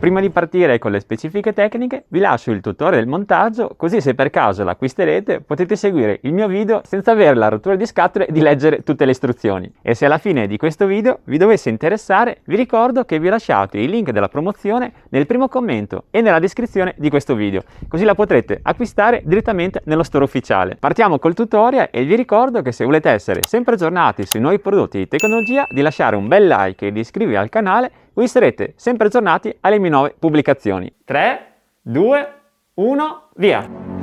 prima di partire con le specifiche tecniche vi lascio il tutorial del montaggio, così se per caso l'acquisterete potete seguire il mio video senza avere la rottura di scatole di leggere tutte le istruzioni. E se alla fine di questo video vi dovesse interessare, vi ricordo che vi ho lasciato il link della promozione nel primo commento e nella descrizione di questo video, così la potrete acquistare direttamente nello store ufficiale. Partiamo col tutorial e vi ricordo che se volete essere sempre aggiornati sui nuovi prodotti di tecnologia, di lasciare un bel like e di iscrivervi al canale, così sarete sempre aggiornati alle mie nuove pubblicazioni. 3, 2, 1, via!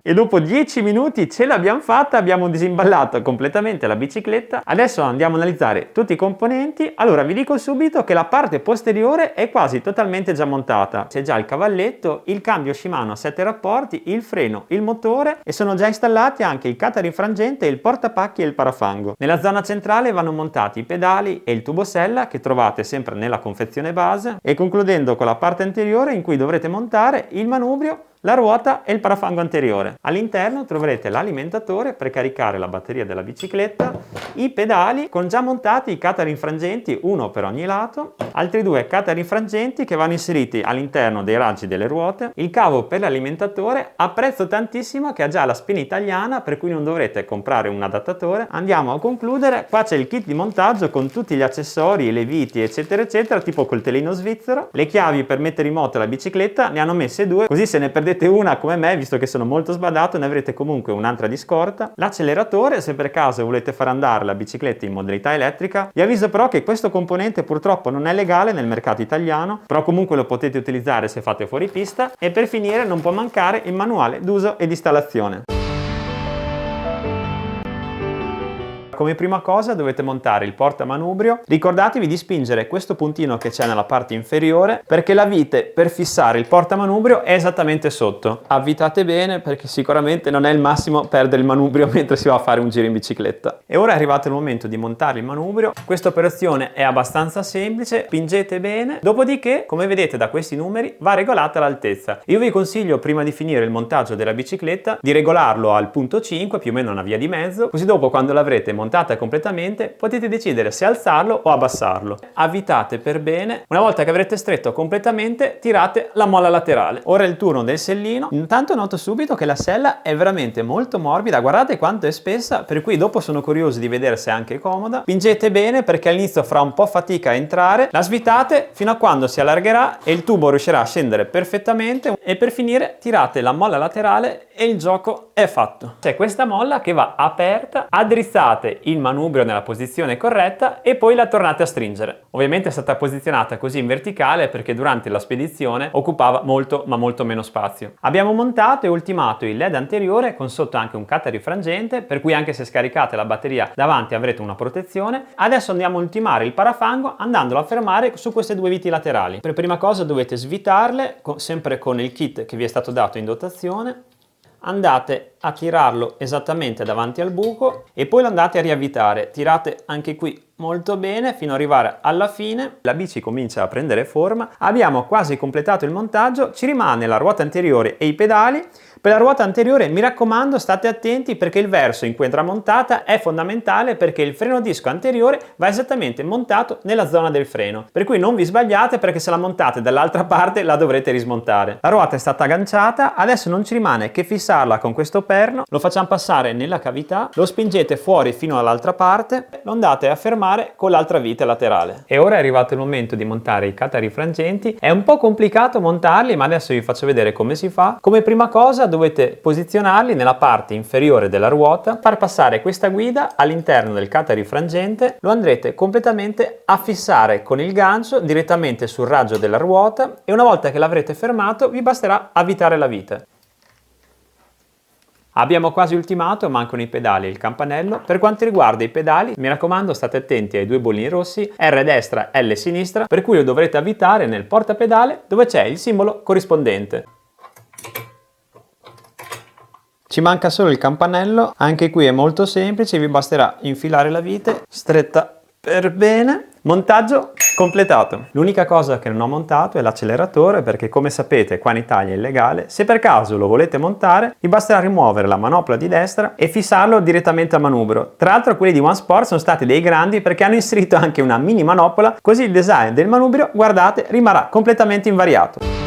E dopo 10 minuti ce l'abbiamo fatta, abbiamo disimballato completamente la bicicletta. Adesso andiamo a analizzare tutti i componenti. Allora vi dico subito che la parte posteriore è quasi totalmente già montata. C'è già il cavalletto, il cambio Shimano a 7 rapporti, il freno, il motore e sono già installati anche il catarinfrangente, il portapacchi e il parafango. Nella zona centrale vanno montati i pedali e il tubo sella che trovate sempre nella confezione base e concludendo con la parte anteriore in cui dovrete montare il manubrio, la ruota e il parafango anteriore. All'interno troverete l'alimentatore per caricare la batteria della bicicletta, i pedali con già montati i catarinfrangenti, uno per ogni lato, altri due catarinfrangenti che vanno inseriti all'interno dei raggi delle ruote, il cavo per l'alimentatore, apprezzo tantissimo che ha già la spina italiana per cui non dovrete comprare un adattatore. Andiamo a concludere, qua c'è il kit di montaggio con tutti gli accessori, le viti eccetera eccetera, tipo coltellino svizzero, le chiavi per mettere in moto la bicicletta, ne hanno messe due, così se ne perdete una come me, visto che sono molto sbadato, ne avrete comunque un'altra di scorta, l'acceleratore se per caso volete far andare la bicicletta in modalità elettrica. Vi avviso però che questo componente purtroppo non è legale nel mercato italiano, però comunque lo potete utilizzare se fate fuori pista, e per finire non può mancare il manuale d'uso e di installazione. Come prima cosa dovete montare il portamanubrio. Ricordatevi di spingere questo puntino che c'è nella parte inferiore perché la vite per fissare il portamanubrio è esattamente sotto. Avvitate bene perché sicuramente non è il massimo perdere il manubrio mentre si va a fare un giro in bicicletta. E ora è arrivato il momento di montare il manubrio. Questa operazione è abbastanza semplice, spingete bene, dopodiché come vedete da questi numeri va regolata l'altezza. Io vi consiglio prima di finire il montaggio della bicicletta di regolarlo al punto 5, più o meno una via di mezzo, così dopo quando l'avrete montata completamente potete decidere se alzarlo o abbassarlo. Avvitate per bene, una volta che avrete stretto completamente tirate la molla laterale. Ora è il turno del sellino. Intanto noto subito che la sella è veramente molto morbida, guardate quanto è spessa, per cui dopo sono curioso di vedere se è anche comoda. Spingete bene perché all'inizio farà un po' fatica a entrare, la svitate fino a quando si allargherà e il tubo riuscirà a scendere perfettamente e per finire tirate la molla laterale e il gioco è fatto. C'è questa molla che va aperta, addrizzate il manubrio nella posizione corretta e poi la tornate a stringere. Ovviamente è stata posizionata così in verticale perché durante la spedizione occupava molto ma molto meno spazio. Abbiamo montato e ultimato il LED anteriore con sotto anche un catarinfrangente per cui anche se scaricate la batteria davanti avrete una protezione. Adesso andiamo a ultimare il parafango andandolo a fermare su queste due viti laterali. Per prima cosa dovete svitarle sempre con il kit che vi è stato dato in dotazione. Andate a tirarlo esattamente davanti al buco e poi lo andate a riavvitare. Tirate anche qui molto bene fino ad arrivare alla fine. La bici comincia a prendere forma. Abbiamo quasi completato il montaggio. Ci rimane la ruota anteriore e i pedali. Per la ruota anteriore mi raccomando state attenti perché il verso in cui andrà montata è fondamentale perché il freno disco anteriore va esattamente montato nella zona del freno, per cui non vi sbagliate perché se la montate dall'altra parte la dovrete rismontare. La ruota è stata agganciata, adesso non ci rimane che fissarla con questo perno, lo facciamo passare nella cavità, lo spingete fuori fino all'altra parte, lo andate a fermare con l'altra vite laterale. E ora è arrivato il momento di montare i catarinfrangenti. È un po' complicato montarli ma adesso vi faccio vedere come si fa. Come prima cosa dovete posizionarli nella parte inferiore della ruota, far passare questa guida all'interno del catarinfrangente, lo andrete completamente a fissare con il gancio direttamente sul raggio della ruota e una volta che l'avrete fermato vi basterà avvitare la vite. Abbiamo quasi ultimato, mancano i pedali e il campanello. Per quanto riguarda i pedali, mi raccomando state attenti ai due bollini rossi, R destra, L sinistra, per cui lo dovrete avvitare nel portapedale dove c'è il simbolo corrispondente. Ci manca solo il campanello, anche qui è molto semplice, vi basterà infilare la vite stretta per bene. Montaggio completato. L'unica cosa che non ho montato è l'acceleratore, perché come sapete qua in Italia è illegale. Se per caso lo volete montare vi basterà rimuovere la manopola di destra e fissarlo direttamente al manubrio. Tra l'altro quelli di OneSport sono stati dei grandi perché hanno inserito anche una mini manopola, così il design del manubrio, guardate, rimarrà completamente invariato.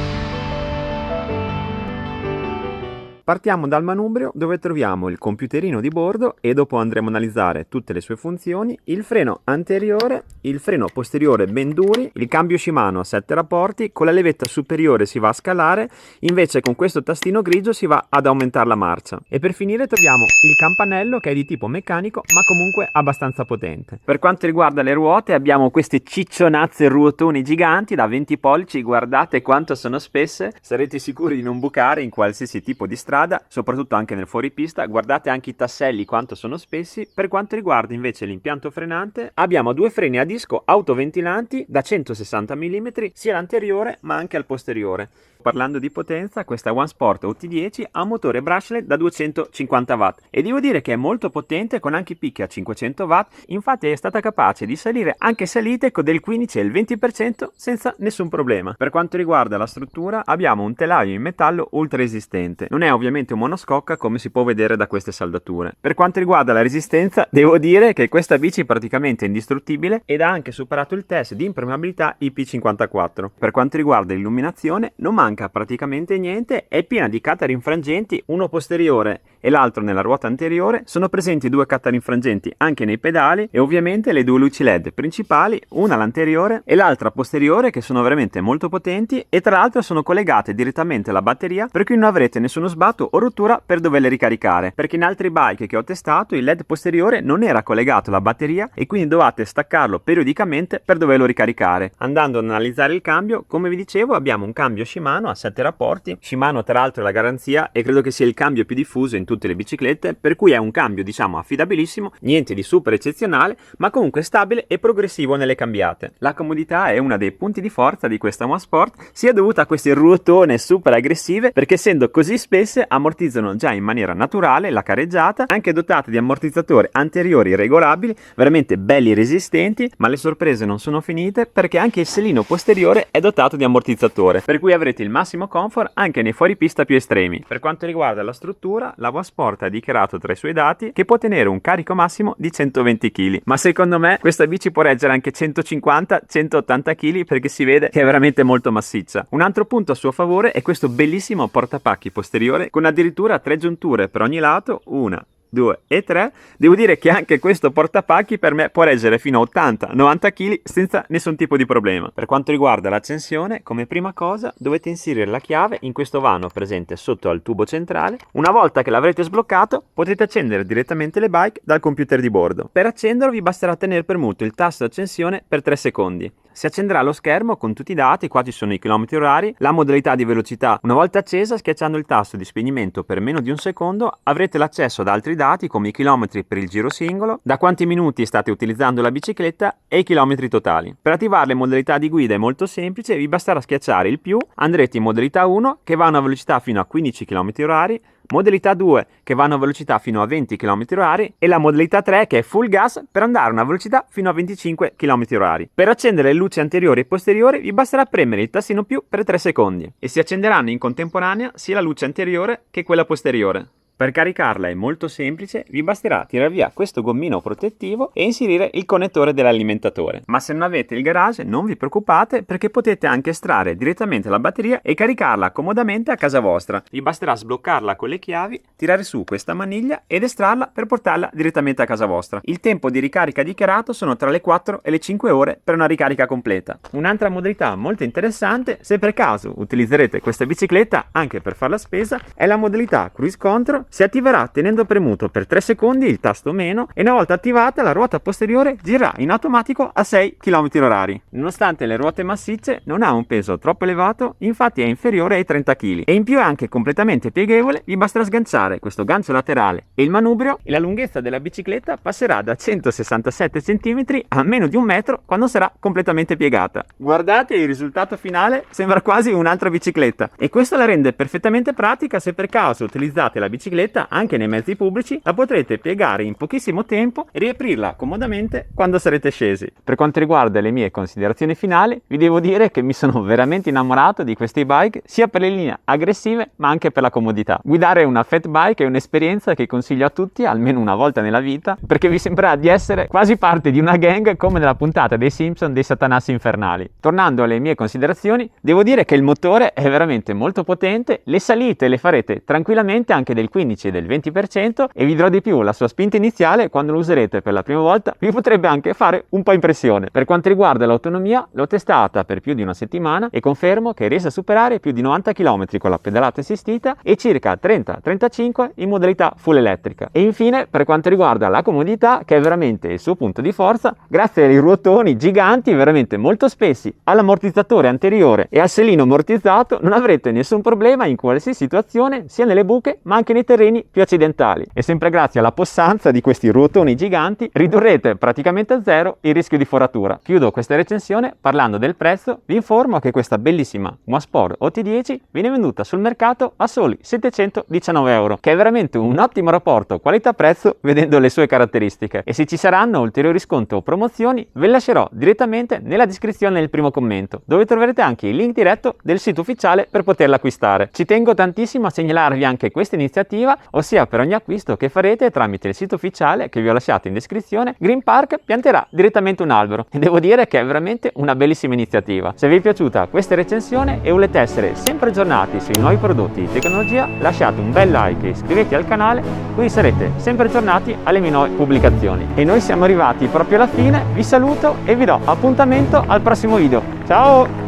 Partiamo dal manubrio, dove troviamo il computerino di bordo e dopo andremo a analizzare tutte le sue funzioni, il freno anteriore, il freno posteriore ben duri, il cambio Shimano a 7 rapporti, con la levetta superiore si va a scalare, invece con questo tastino grigio si va ad aumentare la marcia. E per finire troviamo il campanello, che è di tipo meccanico ma comunque abbastanza potente. Per quanto riguarda le ruote abbiamo queste ciccionazze ruotoni giganti da 20 pollici, guardate quanto sono spesse, sarete sicuri di non bucare in qualsiasi tipo di strada, soprattutto anche nel fuoripista. Guardate anche i tasselli quanto sono spessi. Per quanto riguarda invece l'impianto frenante abbiamo due freni a disco autoventilanti da 160 mm sia l'anteriore ma anche al posteriore. Parlando di potenza, questa OneSport OT10 ha un motore brushless da 250 watt e devo dire che è molto potente, con anche picchi a 500 watt, infatti è stata capace di salire anche salite con del 15 e il 20% senza nessun problema. Per quanto riguarda la struttura abbiamo un telaio in metallo ultra resistente, non è ovviamente un monoscocca come si può vedere da queste saldature. Per quanto riguarda la resistenza devo dire che questa bici è praticamente indistruttibile ed ha anche superato il test di impermeabilità IP54. Per quanto riguarda l'illuminazione non manca praticamente niente, è piena di cutter infrangenti, uno posteriore e l'altro nella ruota anteriore, sono presenti due cutter infrangenti anche nei pedali e ovviamente le due luci LED principali, una all'anteriore e l'altra posteriore, che sono veramente molto potenti e tra l'altro sono collegate direttamente alla batteria, per cui non avrete nessuno sbatto o rottura per doverle ricaricare, perché in altri bike che ho testato il LED posteriore non era collegato alla batteria e quindi dovete staccarlo periodicamente per doverlo ricaricare. Andando ad analizzare il cambio, come vi dicevo abbiamo un cambio Shimano a 7 rapporti. Shimano tra l'altro è la garanzia e credo che sia il cambio più diffuso in tutte le biciclette, per cui è un cambio diciamo affidabilissimo, niente di super eccezionale ma comunque stabile e progressivo nelle cambiate. La comodità è uno dei punti di forza di questa OneSport, sia dovuta a queste ruotone super aggressive, perché essendo così spesse ammortizzano già in maniera naturale la careggiata, anche dotate di ammortizzatori anteriori regolabili veramente belli e resistenti. Ma le sorprese non sono finite, perché anche il selino posteriore è dotato di ammortizzatore, per cui avrete il massimo comfort anche nei fuoripista più estremi. Per quanto riguarda la struttura, la OneSport ha dichiarato tra i suoi dati che può tenere un carico massimo di 120 kg, ma secondo me questa bici può reggere anche 150-180 kg, perché si vede che è veramente molto massiccia. Un altro punto a suo favore è questo bellissimo portapacchi posteriore con addirittura 3 giunture per ogni lato, 1, 2 e 3. Devo dire che anche questo portapacchi per me può reggere fino a 80-90 kg senza nessun tipo di problema. Per quanto riguarda l'accensione, come prima cosa dovete inserire la chiave in questo vano presente sotto al tubo centrale. Una volta che l'avrete sbloccato potete accendere direttamente le bike dal computer di bordo. Per accenderlo vi basterà tenere premuto il tasto d'accensione per 3 secondi. Si accenderà lo schermo con tutti i dati, qua ci sono i chilometri orari, la modalità di velocità. Una volta accesa, schiacciando il tasto di spegnimento per meno di un secondo avrete l'accesso ad altri dati come i chilometri per il giro singolo, da quanti minuti state utilizzando la bicicletta e i chilometri totali. Per attivare le modalità di guida è molto semplice, vi basterà schiacciare il più, andrete in modalità 1 che va a una velocità fino a 15 km orari, modalità 2 che va a una velocità fino a 20 km orari e la modalità 3 che è full gas per andare a una velocità fino a 25 km orari. Per accendere le luci anteriori e posteriori vi basterà premere il tastino più per 3 secondi e si accenderanno in contemporanea sia la luce anteriore che quella posteriore. Per caricarla è molto semplice, vi basterà tirare via questo gommino protettivo e inserire il connettore dell'alimentatore. Ma se non avete il garage non vi preoccupate, perché potete anche estrarre direttamente la batteria e caricarla comodamente a casa vostra. Vi basterà sbloccarla con le chiavi, tirare su questa maniglia ed estrarla per portarla direttamente a casa vostra. Il tempo di ricarica dichiarato sono tra le 4 e le 5 ore per una ricarica completa. Un'altra modalità molto interessante, se per caso utilizzerete questa bicicletta anche per fare la spesa, è la modalità Cruise Control. Si attiverà tenendo premuto per 3 secondi il tasto meno e una volta attivata la ruota posteriore girerà in automatico a 6 km/h. Nonostante le ruote massicce non ha un peso troppo elevato, infatti è inferiore ai 30 kg e in più è anche completamente pieghevole, vi basterà sganciare questo gancio laterale e il manubrio e la lunghezza della bicicletta passerà da 167 cm a meno di 1 metro quando sarà completamente piegata. Guardate il risultato finale, sembra quasi un'altra bicicletta e questo la rende perfettamente pratica se per caso utilizzate la bicicletta bicicletta anche nei mezzi pubblici la potrete piegare in pochissimo tempo e riaprirla comodamente quando sarete scesi. Per quanto riguarda le mie considerazioni finali, vi devo dire che mi sono veramente innamorato di queste bike sia per le linee aggressive ma anche per la comodità. Guidare una fat bike è un'esperienza che consiglio a tutti almeno una volta nella vita, perché vi sembrerà di essere quasi parte di una gang come nella puntata dei Simpson dei Satanassi infernali. Tornando alle mie considerazioni, devo dire che il motore è veramente molto potente, le salite le farete tranquillamente anche del 15 e del 20% e vi dirò di più, la sua spinta iniziale quando lo userete per la prima volta vi potrebbe anche fare un po' impressione. Per quanto riguarda l'autonomia, l'ho testata per più di una settimana e confermo che riesce a superare più di 90 km con la pedalata assistita e circa 30-35 in modalità full elettrica. E infine, per quanto riguarda la comodità, che è veramente il suo punto di forza, grazie ai ruotoni giganti veramente molto spessi, all'ammortizzatore anteriore e al sellino ammortizzato, non avrete nessun problema in qualsiasi situazione, sia nelle buche ma anche nei terreni più accidentali. E sempre grazie alla possanza di questi ruotoni giganti ridurrete praticamente a zero il rischio di foratura. Chiudo questa recensione parlando del prezzo. Vi informo che questa bellissima Moasport OT10 viene venduta sul mercato a soli 719 euro, che è veramente un ottimo rapporto qualità-prezzo vedendo le sue caratteristiche. E se ci saranno ulteriori sconti o promozioni ve le lascerò direttamente nella descrizione nel primo commento, dove troverete anche il link diretto del sito ufficiale per poterla acquistare. Ci tengo tantissimo a segnalarvi anche questa iniziativa, ossia per ogni acquisto che farete tramite il sito ufficiale che vi ho lasciato in descrizione, Green Park pianterà direttamente un albero e devo dire che è veramente una bellissima iniziativa. Se vi è piaciuta questa recensione e volete essere sempre aggiornati sui nuovi prodotti di tecnologia, lasciate un bel like e iscrivetevi al canale, così sarete sempre aggiornati alle mie nuove pubblicazioni. E noi siamo arrivati proprio alla fine, vi saluto e vi do appuntamento al prossimo video. Ciao!